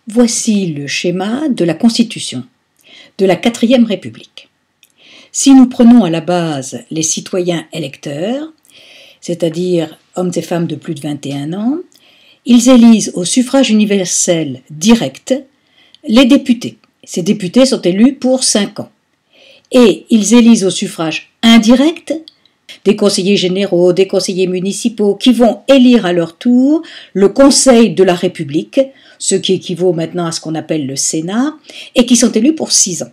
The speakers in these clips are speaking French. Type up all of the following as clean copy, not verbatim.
Voici le schéma de la Constitution de la 4e République. Si nous prenons à la base les citoyens électeurs, c'est-à-dire hommes et femmes de plus de 21 ans, ils élisent au suffrage universel direct les députés. Ces députés sont élus pour 5 ans. Et ils élisent au suffrage indirect des conseillers généraux, des conseillers municipaux qui vont élire à leur tour le Conseil de la République, ce qui équivaut maintenant à ce qu'on appelle le Sénat, et qui sont élus pour 6 ans.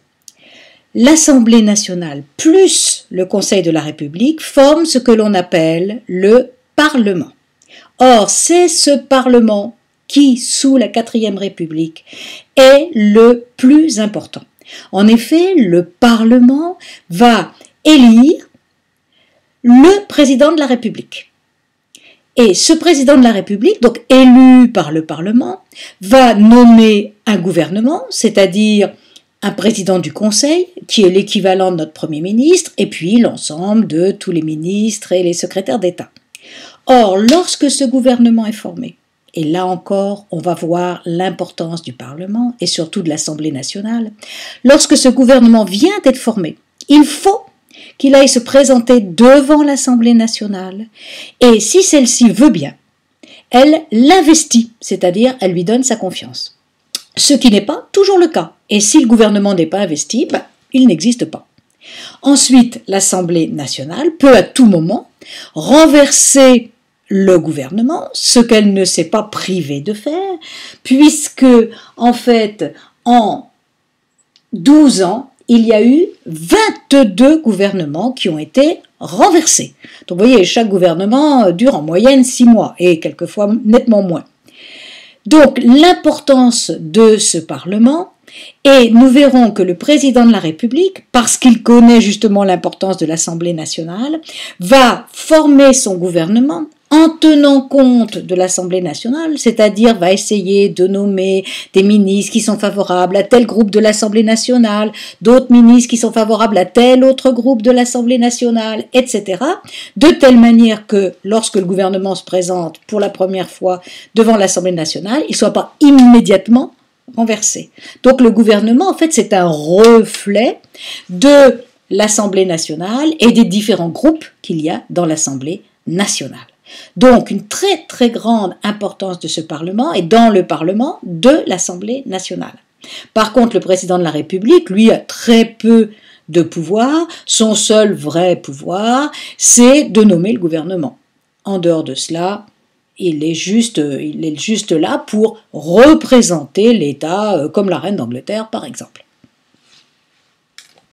L'Assemblée nationale plus le Conseil de la République forment ce que l'on appelle le Parlement. Or, c'est ce Parlement qui, sous la 4e République, est le plus important. En effet, le Parlement va élire le président de la République. Et ce président de la République, donc élu par le Parlement, va nommer un gouvernement, c'est-à-dire un président du Conseil, qui est l'équivalent de notre Premier ministre, et puis l'ensemble de tous les ministres et les secrétaires d'État. Or, lorsque ce gouvernement est formé, et là encore, on va voir l'importance du Parlement et surtout de l'Assemblée nationale, lorsque ce gouvernement vient d'être formé, il faut qu'il aille se présenter devant l'Assemblée nationale, et si celle-ci veut bien, elle l'investit, c'est-à-dire elle lui donne sa confiance. Ce qui n'est pas toujours le cas. Et si le gouvernement n'est pas investi, il n'existe pas. Ensuite, l'Assemblée nationale peut à tout moment renverser le gouvernement, ce qu'elle ne s'est pas privée de faire, puisque, en fait, en 12 ans, il y a eu 22 gouvernements qui ont été renversés. Donc vous voyez, chaque gouvernement dure en moyenne 6 mois, et quelquefois nettement moins. Donc l'importance de ce Parlement, et nous verrons que le président de la République, parce qu'il connaît justement l'importance de l'Assemblée nationale, va former son gouvernement en tenant compte de l'Assemblée nationale, c'est-à-dire va essayer de nommer des ministres qui sont favorables à tel groupe de l'Assemblée nationale, d'autres ministres qui sont favorables à tel autre groupe de l'Assemblée nationale, etc., de telle manière que lorsque le gouvernement se présente pour la première fois devant l'Assemblée nationale, il ne soit pas immédiatement renversé. Donc le gouvernement, en fait, c'est un reflet de l'Assemblée nationale et des différents groupes qu'il y a dans l'Assemblée nationale. Donc une très très grande importance de ce Parlement et dans le Parlement de l'Assemblée nationale. Par contre, le président de la République, lui, a très peu de pouvoir. Son seul vrai pouvoir, c'est de nommer le gouvernement. En dehors de cela, il est juste là pour représenter l'État, comme la reine d'Angleterre par exemple.